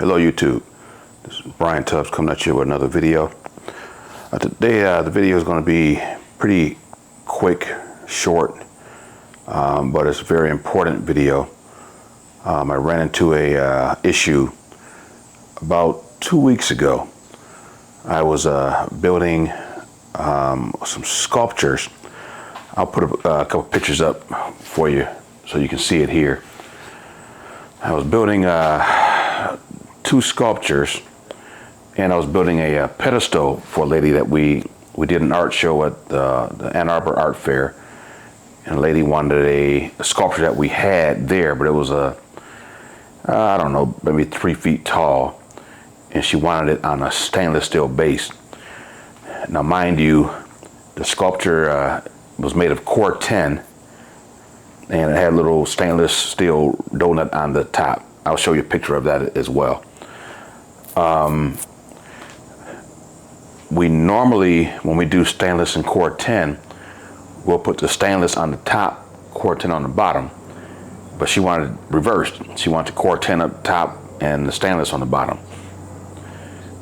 Hello YouTube, this is Brian Tubbs coming at you with another video. Today the video is going to be pretty quick, short, but it's a very important video. I ran into a issue about 2 weeks ago. I was building some sculptures. I'll put a couple pictures up for you so you can see it here. I was building two sculptures, and I was building a pedestal for a lady that we did an art show at the Ann Arbor Art Fair, and the lady wanted a sculpture that we had there, but it was I don't know, maybe 3 feet tall, and she wanted it on a stainless steel base. Now mind you, the sculpture was made of Cor-Ten, and it had a little stainless steel donut on the top. I'll show you a picture of that as well. We normally, when we do stainless and Cor-Ten, we'll put the stainless on the top, Cor-Ten on the bottom. But she wanted it reversed. She wanted the Cor-Ten up top and the stainless on the bottom.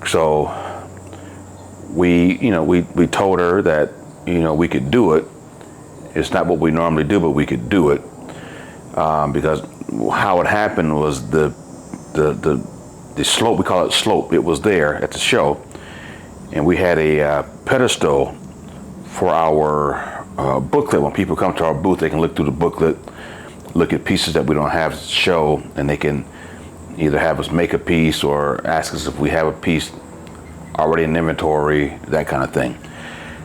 So we told her that we could do it. It's not what we normally do, but we could do it because how it happened was the slope, we call it slope, it was there at the show, and we had a pedestal for our booklet. When people come to our booth, they can look through the booklet, look at pieces that we don't have to show, and they can either have us make a piece or ask us if we have a piece already in inventory, that kind of thing.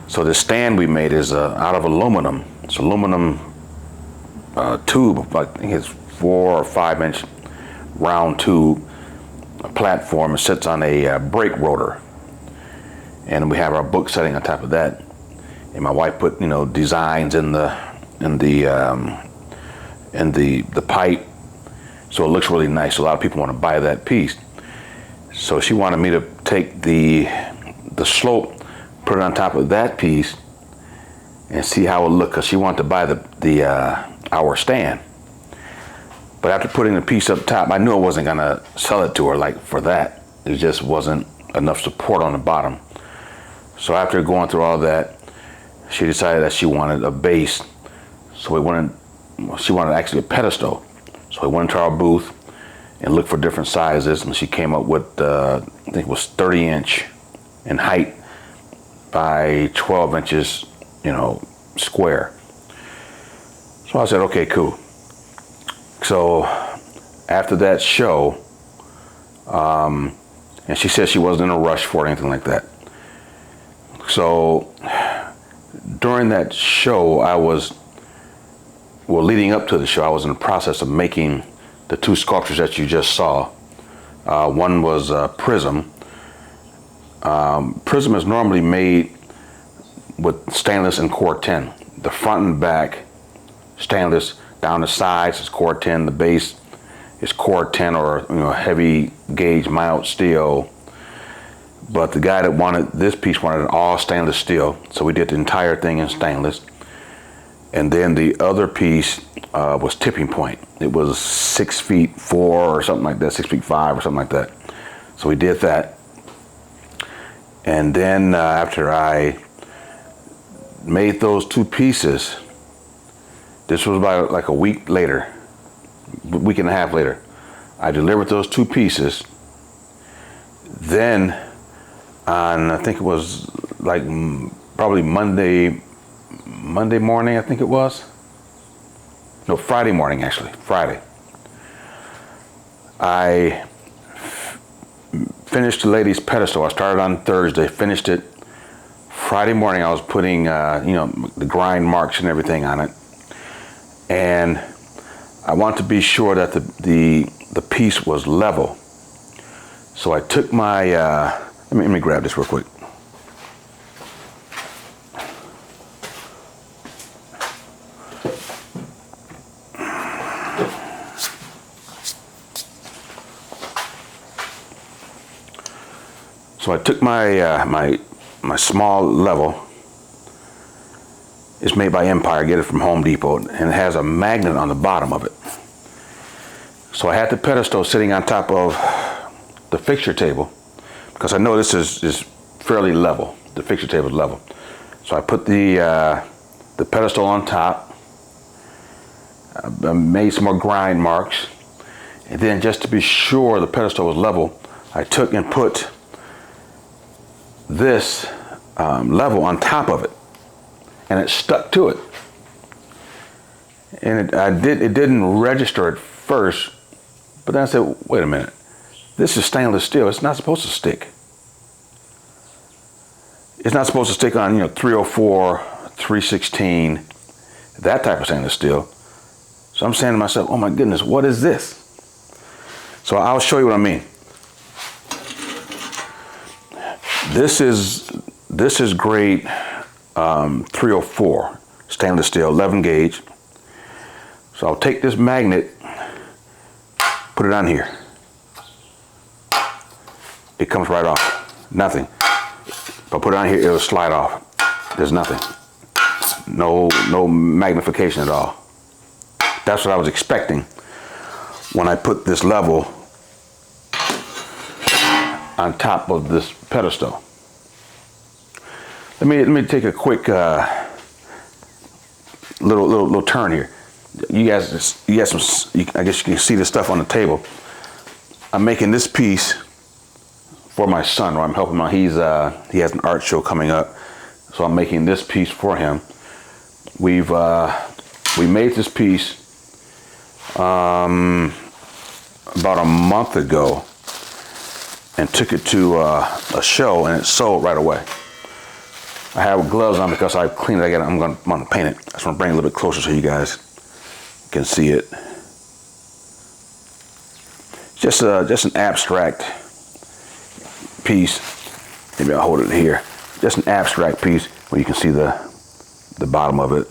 So the stand we made is out of aluminum. It's aluminum tube, I think it's 4 or 5 inch round tube, a platform. It sits on a brake rotor, and we have our book setting on top of that. And my wife put designs in the pipe, so it looks really nice. So a lot of people want to buy that piece. So she wanted me to take the slope, put it on top of that piece, and see how it looked, because she wanted to buy our stand. But after putting the piece up top, I knew I wasn't gonna sell it to her like for that. There just wasn't enough support on the bottom. So after going through all that, she decided that she wanted a base. So she wanted actually a pedestal. So we went into our booth and looked for different sizes, and she came up with I think it was 30 inch in height by 12 inches, square. So I said, okay, cool. So after that show, and she said she wasn't in a rush for it or anything like that. So during that show, leading up to the show, I was in the process of making the two sculptures that you just saw. One was Prism. Prism is normally made with stainless and Cor-Ten. The front and back, stainless. Down the sides is Cor-Ten. The base is Cor-Ten or heavy gauge mild steel. But the guy that wanted this piece wanted it all stainless steel, so we did the entire thing in stainless. And then the other piece was tipping point. It was 6 feet 4 or something like that, 6 feet 5 or something like that. So we did that. And then after I made those two pieces, this was about like a week later, week and a half later, I delivered those two pieces. Then on, I think it was like probably Monday morning, I think it was. No, Friday morning actually, Friday. I finished the lady's pedestal. I started on Thursday, finished it. Friday morning I was putting, the grind marks and everything on it. And I want to be sure that the piece was level. So I took my, let me grab this real quick. So I took my my small level. It's made by Empire, get it from Home Depot, and it has a magnet on the bottom of it. So I had the pedestal sitting on top of the fixture table, because I know this is fairly level. The fixture table is level. So I put the pedestal on top. I made some more grind marks. And then just to be sure the pedestal was level, I took and put this level on top of it. And it stuck to it. And it didn't register at first, but then I said, wait a minute. This is stainless steel. It's not supposed to stick. It's not supposed to stick on, 304, 316, that type of stainless steel. So I'm saying to myself, oh my goodness, what is this? So I'll show you what I mean. This is grade 304 stainless steel, 11 gauge. So I'll take this magnet, put it on here. It comes right off, nothing. If I put it on here, it'll slide off. There's nothing. No magnification at all. That's what I was expecting when I put this level on top of this pedestal. Let me take a quick little turn here. I guess you can see the stuff on the table. I'm making this piece for my son, or I'm helping him out. He has an art show coming up, so I'm making this piece for him. We made this piece about a month ago and took it to a show, and it sold right away. I have gloves on because I cleaned it. I'm gonna paint it. I just want to bring it a little bit closer so you guys can see it. Just an abstract piece. Maybe I'll hold it here. Just an abstract piece where you can see the bottom of it.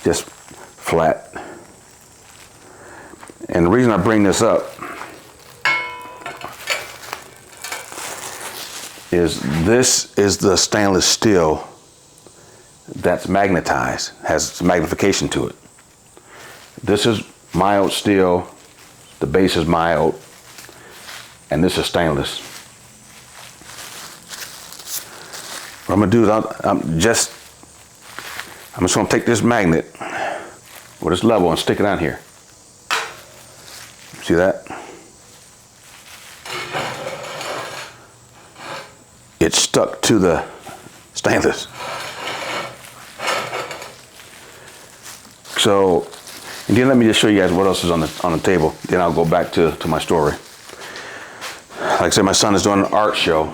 Just flat. And the reason I bring this up is this is the stainless steel that's magnetized, has some magnification to it. This is mild steel, the base is mild, and this is stainless. What I'm gonna do is I'm just gonna take this magnet with this level and stick it on here. See that? It's stuck to the stainless. So, and then let me just show you guys what else is on the table. Then I'll go back to my story. Like I said, my son is doing an art show.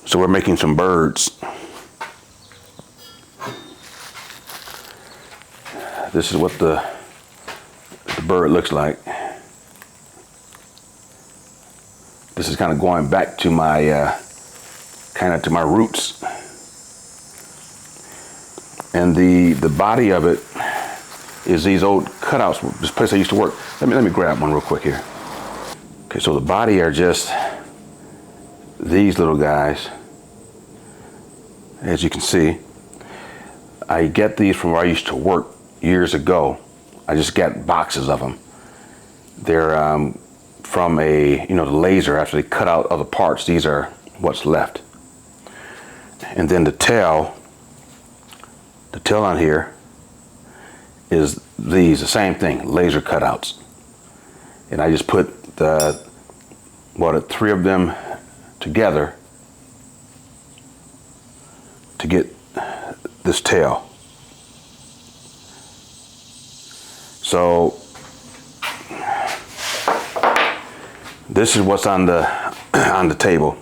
So we're making some birds. This is what the bird looks like. This is kind of going back to my to my roots. And the body of it is these old cutouts. This place I used to work. Let me grab one real quick here. Okay, so the body are just these little guys. As you can see, I get these from where I used to work years ago. I just got boxes of them. They're from the laser. After they cut out other parts, these are what's left. And then the tail on here is the same thing, laser cutouts. And I just put the 3 of them together to get this tail. So this is what's on the table.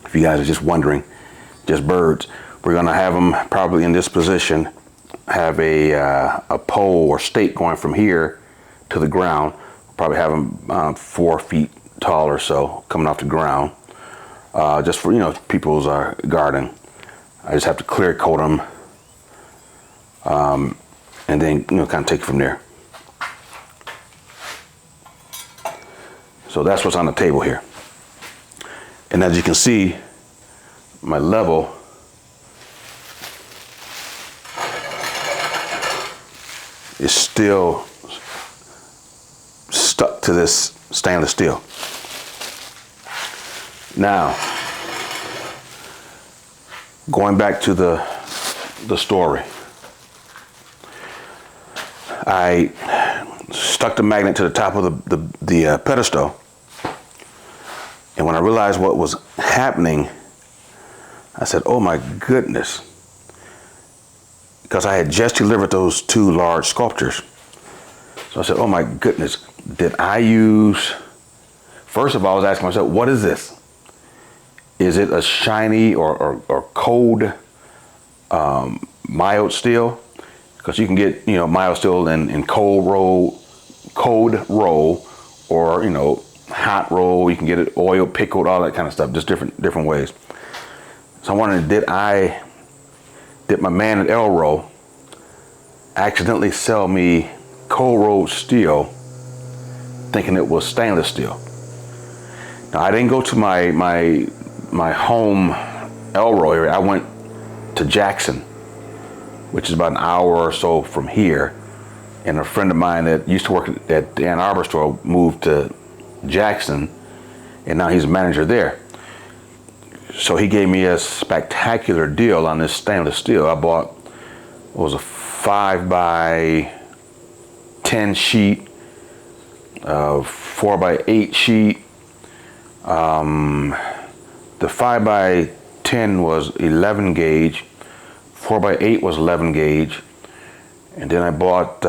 If you guys are just wondering, just birds. We're gonna have them probably in this position, have a pole or stake going from here to the ground. Probably have them 4 feet tall or so coming off the ground. Just for people's garden. I just have to clear coat them, and then kind of take it from there. So that's what's on the table here. And as you can see, my level is still stuck to this stainless steel. Now, going back to the story, I stuck the magnet to the top of the pedestal, and when I realized what was happening, I said, oh my goodness, because I had just delivered those 2 large sculptures. So I said, oh my goodness, did I use, first of all, I was asking myself, what is this? Is it a shiny or cold mild steel? Because you can get, you know, mild steel in cold roll, or, you know, hot roll. You can get it oil, pickled, all that kind of stuff, just different ways. So I wondered, did my man at Elro accidentally sell me cold rolled steel thinking it was stainless steel? Now, I didn't go to my home Elro area. I went to Jackson, which is about an hour or so from here. And a friend of mine that used to work at the Ann Arbor store moved to Jackson, and now he's a manager there. So he gave me a spectacular deal on this stainless steel. I bought, it was a 5x10 sheet, 4x8 sheet. The 5x10 was 11 gauge, 4x8 was 11 gauge, and then I bought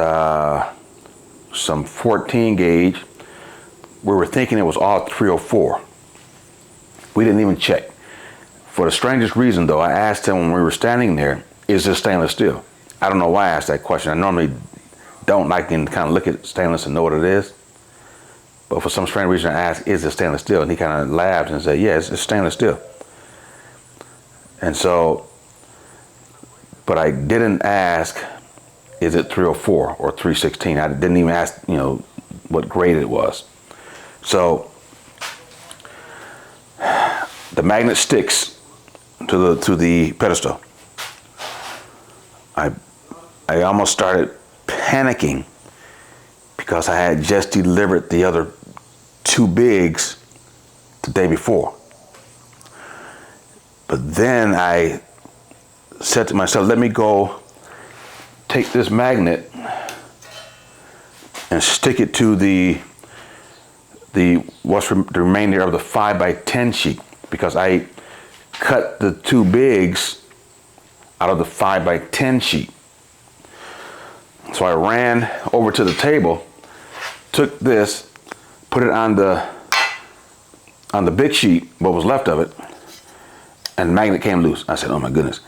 some 14 gauge. We were thinking it was all 304. We didn't even check. For the strangest reason, though, I asked him when we were standing there, is this stainless steel? I don't know why I asked that question. I normally don't. I can kind of look at stainless and know what it is. But for some strange reason, I asked, is it stainless steel? And he kind of laughed and said, yeah, it's stainless steel. And so, but I didn't ask, is it 304 or 316? I didn't even ask, you know, what grade it was. So the magnet sticks to the pedestal. I almost started panicking because I had just delivered the other 2 bigs the day before. But then I said to myself, let me go take this magnet and stick it to the remainder of the 5x10 sheet, because I cut the 2 bigs out of the 5x10 sheet. So I ran over to the table, took this, put it on the big sheet, what was left of it, and the magnet came loose. I said, oh my goodness.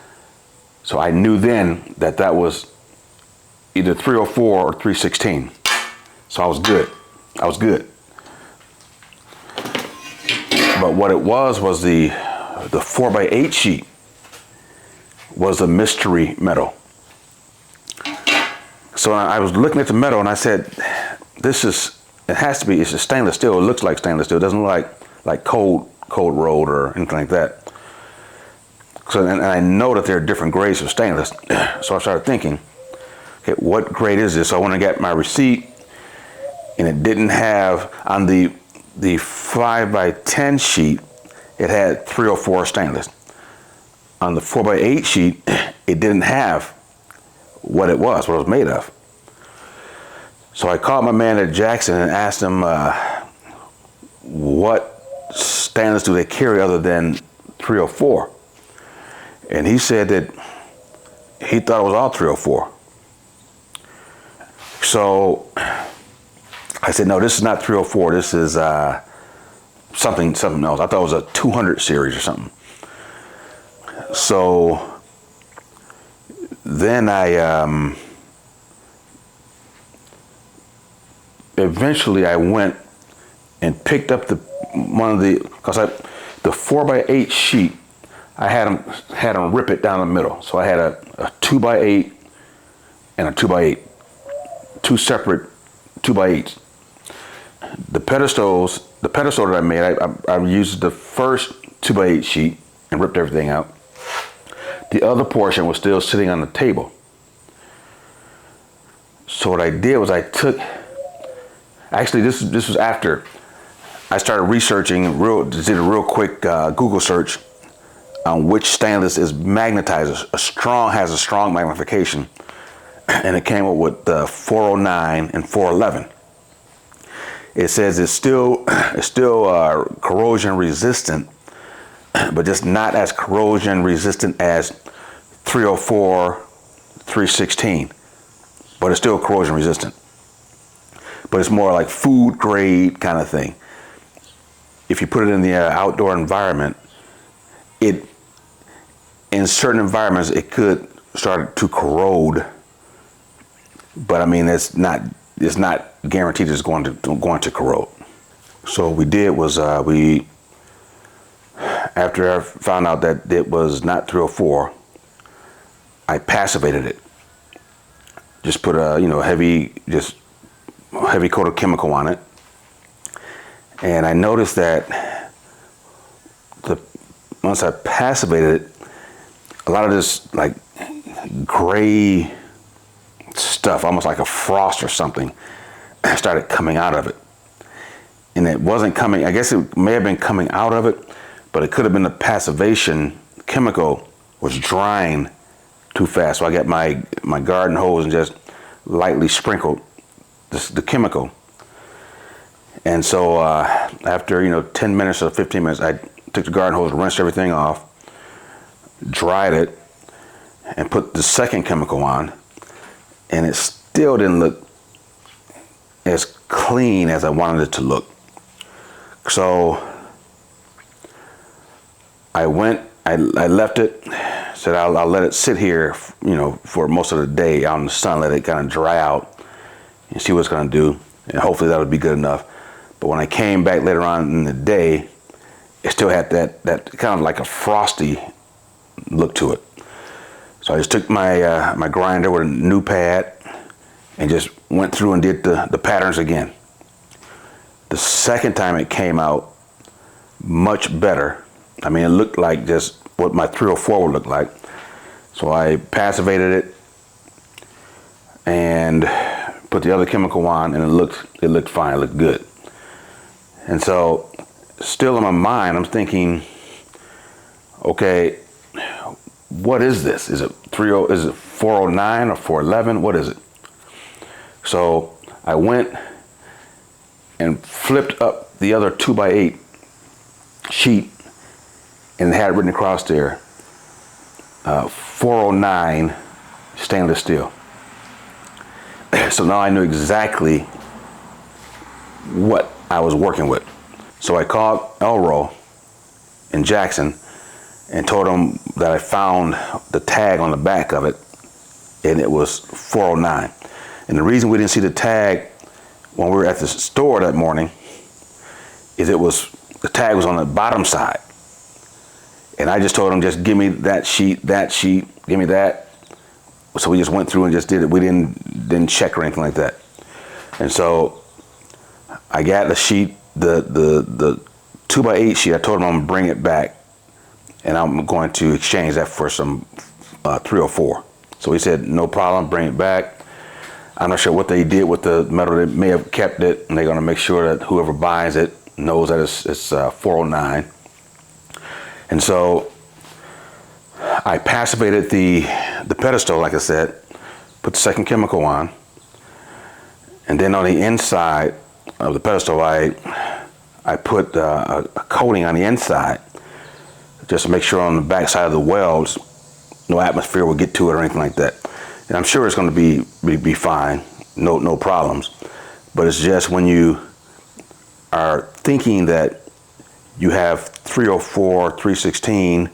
So I knew then that that was either 304 or 316. So I was good. I was good. But what it was the 4x8 sheet was a mystery metal. So I was looking at the metal and I said, it has to be, it's a stainless steel. It looks like stainless steel. It doesn't look like cold rolled or anything like that. So, and I know that there are different grades of stainless. So I started thinking, okay, what grade is this? So I went and got my receipt, and it didn't have, on the 5x10 sheet, it had 304 stainless. On the 4x8 sheet, it didn't have what it was made of. So I called my man at Jackson and asked him, what stainless do they carry other than 304? And he said that he thought it was all 304. So I said, no, this is not 304. This is something else. I thought it was a 200 series or something. So then I eventually I went and picked up the 4x8 sheet. I had them rip it down the middle. So I had a 2x8 and a 2x8, 2 separate 2x8s. The pedestal that I made, I used the first 2x8 sheet and ripped everything out. The other portion was still sitting on the table. So what I did was I took Actually, this was after I started researching, did a real quick Google search on which stainless is magnetized, has a strong magnification, and it came up with 409 and 411. It says it's still corrosion resistant, but just not as corrosion resistant as 304, 316, but it's still corrosion resistant. But it's more like food grade kind of thing. If you put it in the outdoor environment, in certain environments it could start to corrode. But I mean, it's not guaranteed it's going to corrode. So what we did was after I found out that it was not 304, I passivated it. Just put a heavy coat of chemical on it, and I noticed that once I passivated it, a lot of this like gray stuff, almost like a frost or something, started coming out of it. And it wasn't coming, I guess it may have been coming out of it, but it could have been the passivation chemical was drying too fast. So I got my garden hose and just lightly sprinkled the chemical. And so after 10 minutes or 15 minutes, I took the garden hose, rinsed everything off, dried it, and put the second chemical on, and it still didn't look as clean as I wanted it to look. So I left it, said I'll let it sit here, for most of the day out in the sun, let it kind of dry out and see what it's going to do, and hopefully that'll be good enough. But when I came back later on in the day, it still had that kind of like a frosty look to it. So I just took my grinder with a new pad and just went through and did the patterns again. The second time it came out much better. I mean, it looked like just what my 304 would look like. So I passivated it and put the other chemical on, and it looked fine, it looked good. And so still in my mind, I'm thinking, okay, what is this? Is it 409 or 411? What is it? So I went and flipped up the other 2x8 sheet, and it had written across there 409 stainless steel. So now I knew exactly what I was working with. So I called Elro in Jackson and told him that I found the tag on the back of it, and it was 409. And the reason we didn't see the tag when we were at the store that morning is the tag was on the bottom side. And I just told him, just give me that sheet, give me that. So we just went through and just did it. We didn't check or anything like that. And so I got the sheet, the 2x8 sheet. I told him I'm gonna bring it back, and I'm going to exchange that for some 304. So he said, no problem, bring it back. I'm not sure what they did with the metal. They may have kept it, and they're gonna make sure that whoever buys it knows that it's 409. And so I passivated the pedestal, like I said, put the second chemical on, and then on the inside of the pedestal, I put a coating on the inside just to make sure on the back side of the welds no atmosphere will get to it or anything like that. And I'm sure it's going to be fine, no problems. But it's just when you are thinking that you have 304, 316,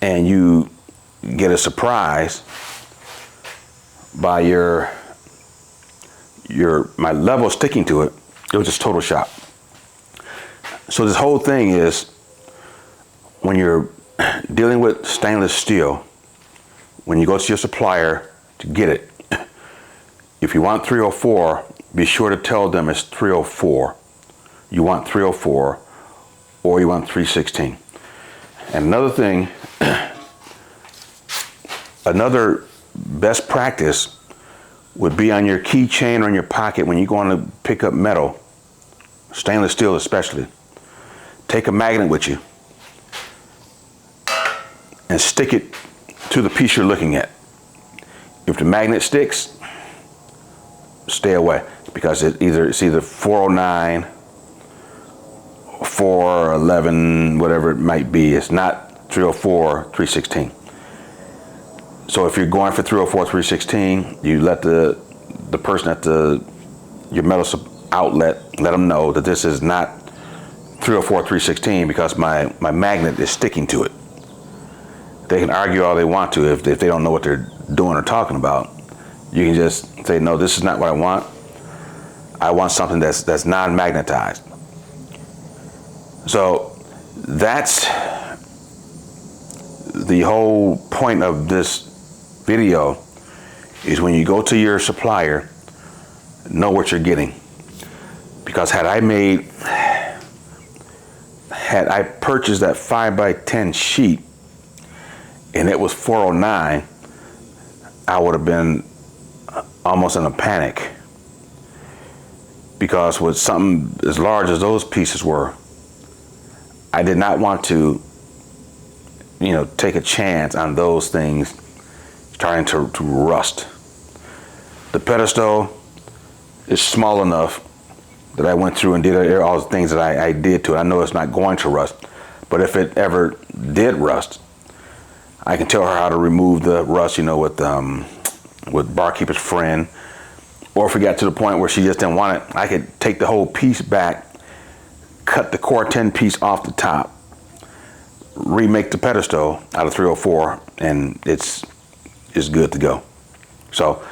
and you get a surprise by my level sticking to it, it was just total shock. So this whole thing is, when you're dealing with stainless steel, when you go to your supplier to get it, if you want 304, be sure to tell them it's 304. You want 304, or you want 316. And another thing, another best practice would be on your keychain or in your pocket when you're going to pick up metal, stainless steel especially. Take a magnet with you and stick it to the piece you're looking at. If the magnet sticks, stay away, because it's either 409, 411, whatever it might be. It's not 304, 316. So if you're going for 304, 316, you let the person at your metal outlet, let them know that this is not 304, 316 because my magnet is sticking to it. They can argue all they want to if they don't know what they're doing or talking about. You can just say, no, this is not what I want. I want something that's non-magnetized. So that's the whole point of this video, is when you go to your supplier, know what you're getting. Because had I purchased that 5x10 sheet and it was 409, I would have been almost in a panic. Because with something as large as those pieces were, I did not want to, take a chance on those things starting to rust. The pedestal is small enough that I went through and did all the things that I did to it. I know it's not going to rust, but if it ever did rust, I can tell her how to remove the rust, with Barkeeper's Friend. Or if we got to the point where she just didn't want it, I could take the whole piece back, cut the Core-10 piece off the top, remake the pedestal out of 304, and it's good to go. So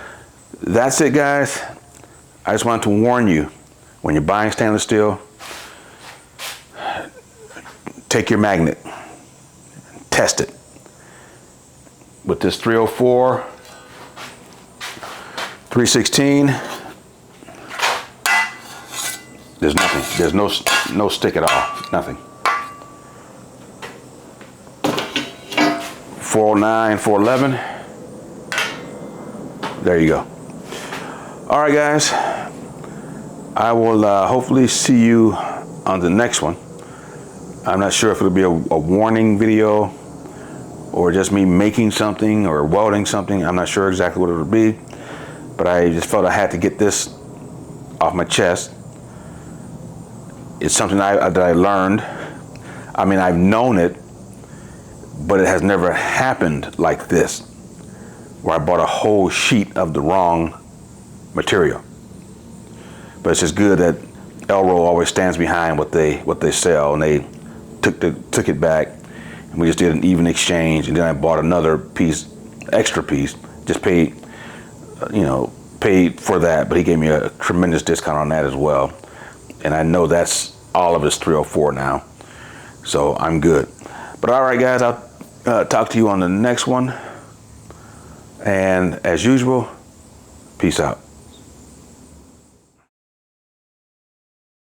that's it, guys. I just wanted to warn you, when you're buying stainless steel, take your magnet, test it. With this 304, 316, there's nothing. There's no stick at all. Nothing. 409, 411. There you go. All right, guys. I will hopefully see you on the next one. I'm not sure if it'll be a warning video or just me making something or welding something. I'm not sure exactly what it'll be, but I just felt I had to get this off my chest. It's something that I learned. I mean, I've known it, but it has never happened like this, where I bought a whole sheet of the wrong material. But it's just good that Elro always stands behind what they sell, and they took it back, and we just did an even exchange, and then I bought another extra piece, just paid for that, but he gave me a tremendous discount on that as well. And I know that's all of his 304 now, so I'm good. But all right, guys, I'll talk to you on the next one, and as usual, peace out.